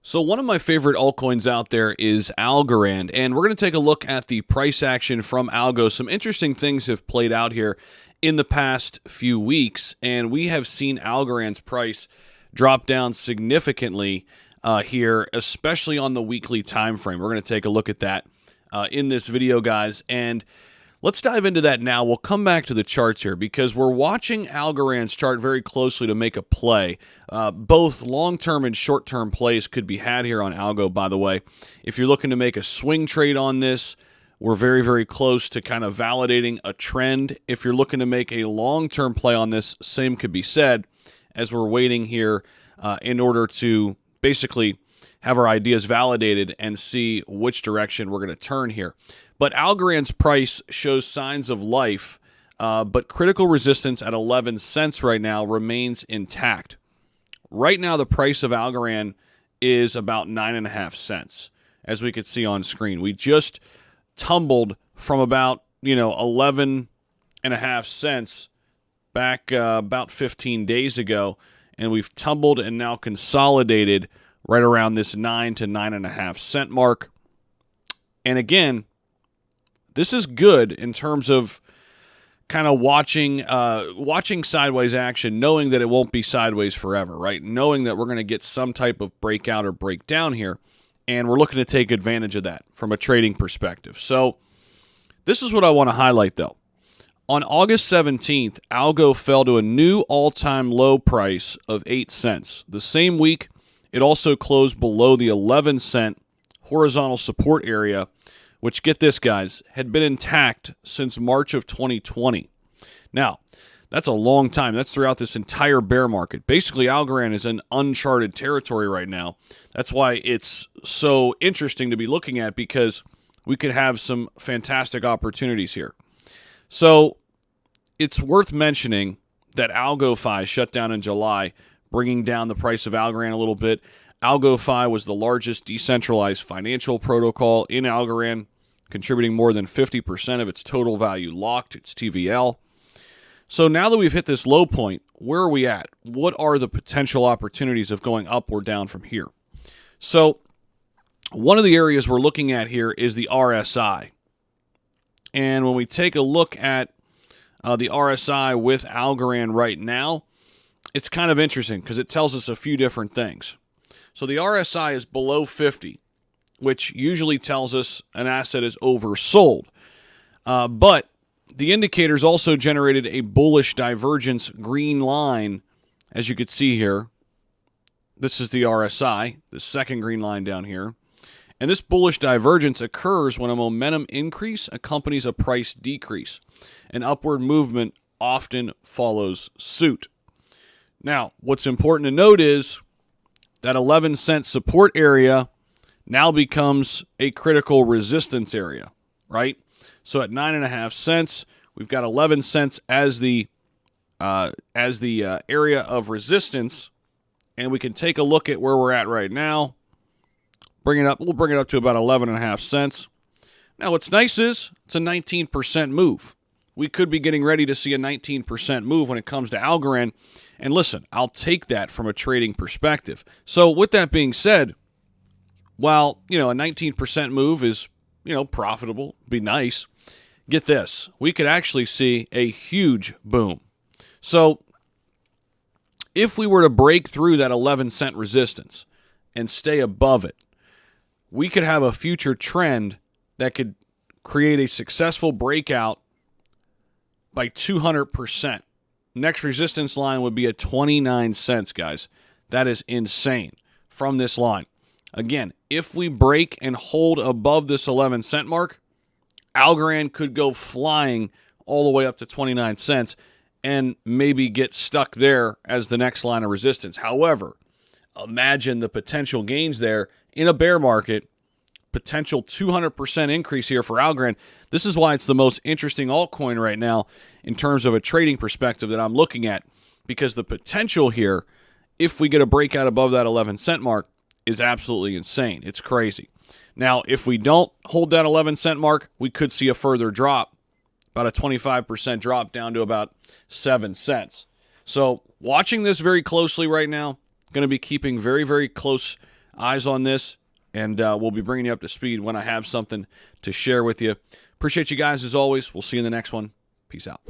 So one of my favorite altcoins out there is Algorand, and we're going to take a look at the price action from Algo. Some interesting things have played out here in the past few weeks, and we have seen Algorand's price drop down significantly here, especially on the weekly time frame. We're going to take a look at that in this video, guys, and let's dive into that now. We'll come back to the charts here because we're watching Algorand's chart very closely to make a play. Both long-term and short-term plays could be had here on Algo, by the way. If you're looking to make a swing trade on this, we're very, very close to kind of validating a trend. If you're looking to make a long-term play on this, same could be said, as we're waiting here in order to basically have our ideas validated and see which direction we're going to turn here. But Algorand's price shows signs of life, but critical resistance at 11 cents right now remains intact. Right now, the price of Algorand is about 9.5 cents, as we could see on screen. We just tumbled from about 11.5 cents back about 15 days ago, and we've tumbled and now consolidated right around this 9 to 9.5 cent mark. And again, this is good in terms of kind of watching sideways action, knowing that it won't be sideways forever, right? Knowing that we're going to get some type of breakout or breakdown here, and we're looking to take advantage of that from a trading perspective. So this is what I want to highlight, though. On August 17th, Algo fell to a new all-time low price of 8 cents. The same week, it also closed below the 11-cent horizontal support area, which, get this, guys, had been intact since March of 2020. Now, that's a long time. That's throughout this entire bear market. Basically, Algorand is in uncharted territory right now. That's why it's so interesting to be looking at, because we could have some fantastic opportunities here. So it's worth mentioning that AlgoFi shut down in July, bringing down the price of Algorand a little bit. AlgoFi was the largest decentralized financial protocol in Algorand, contributing more than 50% of its total value locked, its TVL. So now that we've hit this low point, where are we at? What are the potential opportunities of going up or down from here? So one of the areas we're looking at here is the RSI. And when we take a look at the RSI with Algorand right now, it's kind of interesting because it tells us a few different things. So the RSI is below 50, which usually tells us an asset is oversold. But the indicators also generated a bullish divergence green line, as you could see here. This is the RSI, the second green line down here. And this bullish divergence occurs when a momentum increase accompanies a price decrease. An upward movement often follows suit. Now, what's important to note is that 11-cent support area now becomes a critical resistance area, right? So at 9.5 cents, we've got 11 cents as the area of resistance, and we can take a look at where we're at right now. We'll bring it up to about 11.5 cents. Now, what's nice is it's a 19% move. We could be getting ready to see a 19% move when it comes to Algorand. And listen, I'll take that from a trading perspective. So with that being said, while, a 19% move is, profitable, be nice, get this, we could actually see a huge boom. So if we were to break through that 11-cent resistance and stay above it, we could have a future trend that could create a successful breakout by 200%. Next resistance line would be at 29 cents, guys. That is insane from this line. Again, if we break and hold above this 11-cent mark, Algorand could go flying all the way up to 29 cents and maybe get stuck there as the next line of resistance. However, imagine the potential gains there in a bear market, potential 200% increase here for Algorand. This is why it's the most interesting altcoin right now in terms of a trading perspective that I'm looking at, because the potential here, if we get a breakout above that 11-cent mark, is absolutely insane. It's crazy. Now, if we don't hold that 11-cent mark, we could see a further drop, about a 25% drop down to about 7 cents. So watching this very closely right now, going to be keeping very, very close eyes on this, and we'll be bringing you up to speed when I have something to share with you. Appreciate you guys as always. We'll see you in the next one. Peace out.